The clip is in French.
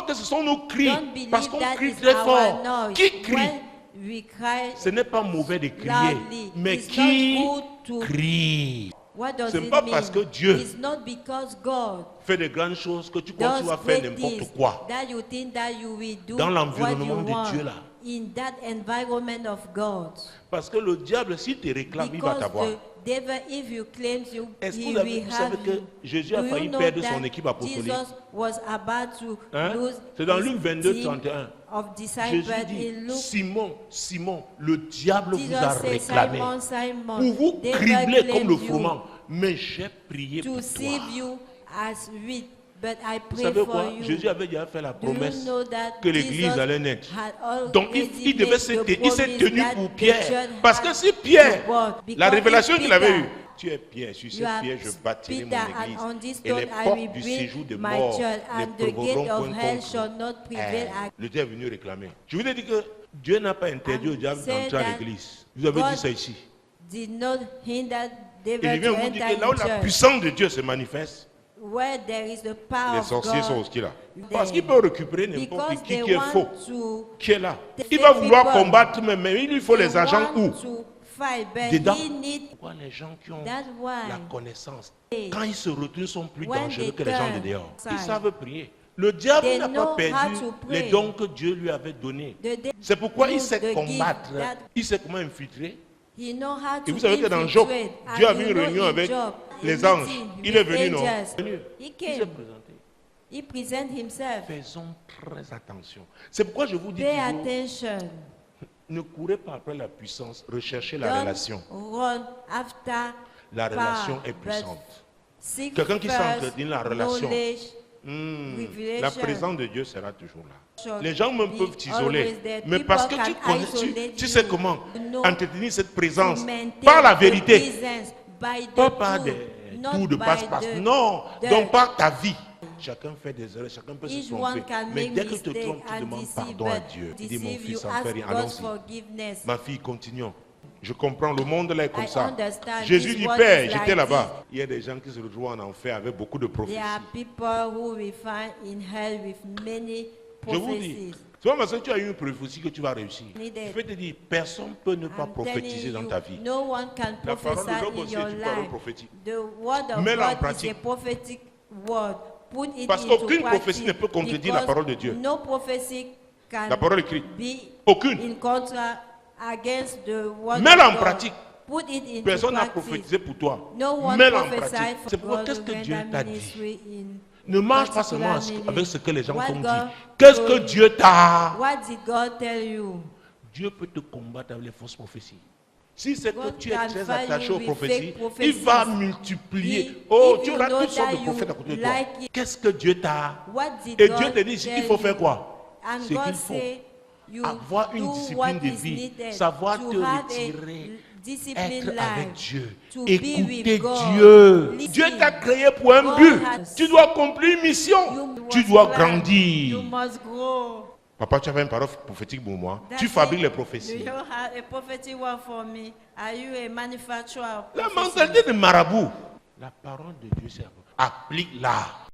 que ce sont nos cris, Don't believe parce qu'on that crie is très our fort. noise. Qui crie? When we cry Ce n'est pas mauvais de crier, loudly, mais it's qui not good to. crie? What does Ce n'est it pas mean? parce que Dieu It's not because God fait de grandes choses que tu crois que tu does vas faire great n'importe things quoi. that you think that you will do Dans what l'environnement you de want Dieu là. in that environment of God. Parce que le diable, s'il te réclame, il va Because t'avoir. the devil, if you claim you, Est-ce que he vous, will vous have savez que you. Jésus a Do failli you know perdre son that équipe apostolique? Jesus was about to Hein? lose C'est dans his Luc 22, team 31. of Jésus disciples dit, in Luke. Simon, Simon, le diable vous a Jesus said, réclamé Simon, Simon, pour vous devil cribler comme claimed le you froment. Mais j'ai prié pour to toi. save you as wheat, but I Vous pray savez for quoi? you. Jésus avait déjà fait la Do you promesse know that que l'église Jesus allait naître. had Donc already il devait made se the tenir, il s'est promise tenu that pour the Pierre. church Parce que had si Pierre, to God. la Because révélation if qu'il avait Peter, eue, tu es Pierre, sur you cette are pierre je bâtirai Peter, mon and église. on this Et les stone I portes will du build séjour de my mort church, ne and the gate prévaudront of point hell contre. shall not prevail. Le diable est venu réclamer. Je vous ai dit que Dieu n'a pas interdit au diable say d'entrer à that l'église. Vous avez God dit ça ici. Did not hinder Et je devil viens to vous dire enter que là où in la church. puissance de Dieu se manifeste, Where there is the power les of sorciers sont God, aussi là. there. Parce qu'il peut récupérer n'importe Because qui they est want faux, to, qui est là. they Il va say vouloir people, combattre, mais il lui faut they les agents want où? to fight, but Dedans. he need. Pourquoi les gens qui ont That's why la connaissance, they- quand ils se retournent, sont plus when dangereux they que les gens de turn dehors. Ils aside, savent prier. Le diable they n'a know pas perdu how to pray. les dons que Dieu lui avait donnés. The C'est pourquoi il use sait the combattre, gift that il sait comment infiltrer. he know how Et to vous savez que dans Job, infiltrate, Dieu and avait you une know réunion in avec Job, les a anges. meeting Il est with venu, non? angels. Venu. He Il s'est came. présenté. He present himself. Faisons très attention. C'est pourquoi je vous dis Pay toujours, attention. ne courez pas après la puissance, recherchez la Don't relation. run after La power, relation est but puissante. seek Quelqu'un qui first s'entretient la relation, knowledge, la revelation. présence de Dieu sera toujours là. Shall Les gens même be peuvent t'isoler, always there. mais People parce que tu can connais, isolate tu sais you. comment No. entretenir cette présence To maintain par la the vérité, presence by the pas par truth, des not tours de by passe-passe. the Non, dirt. donc par ta vie. Chacun fait des erreurs, chacun peut se Each tromper. one can Mais make dès que tu te mistake trompes, tu and demandes deceive, pardon à but Dieu. Dis mon deceive you, fils, en ask fait rien. God's Allons-y. forgiveness. Ma fille, continuons. Je comprends, le monde là est comme I ça. understand. Jésus This dit, world Père, is j'étais like là-bas. Il y a des gens qui se retrouvent en enfer avec beaucoup de prophéties. There are people who we find in hell with many Je vous dis, prophecies. c'est pas parce que tu as eu une prophétie que tu vas réussir. Needed. Je peux te dire, personne ne peut ne pas I'm prophétiser telling dans you, ta vie. no one can La parole de prophesy Job in aussi your est une parole life. prophétique. The word of Mets-la en God is pratique. a prophetic word. Put it Parce into qu'aucune practice, prophétie ne peut contredire la because parole de Dieu. No prophecy can La parole écrite. be Aucune. in contra against the word Mets-la of en God. pratique. Put it into Personne n'a practice. prophétisé pour toi. No one Mets-la en prophesied pratique. for C'est pourquoi God qu'est-ce to que Dieu render t'a dit? ministry in Ne marche pas seulement particular avec ce que les gens What t'ont dit. God Qu'est-ce que told Dieu t'a? What did God tell you? Dieu peut te combattre avec les fausses prophéties. Si c'est que God tu es can très fight attaché you aux with prophéties, fake prophecies. il va multiplier. If Oh, tu you auras know toutes sortes that de prophètes à côté de toi. like it, Qu'est-ce que Dieu t'a? What did Et God Dieu te dit tell qu'il faut faire you? quoi? And C'est God qu'il faut say you avoir une do discipline what de is vie, needed savoir to te have retirer, a disciplined être life, avec Dieu, to be écouter with God. Dieu. Listen. Dieu t'a créé pour un God but. has- Tu dois accomplir une mission. You Tu must dois learn. grandir. You must grow. Papa, tu avais une parole prophétique pour moi. That's Tu fabriques it. les Do prophéties. you have a prophetic word for me? Are you a manufacturer of La prophecy? mentalité de marabout. La parole de Dieu, c'est applique-la.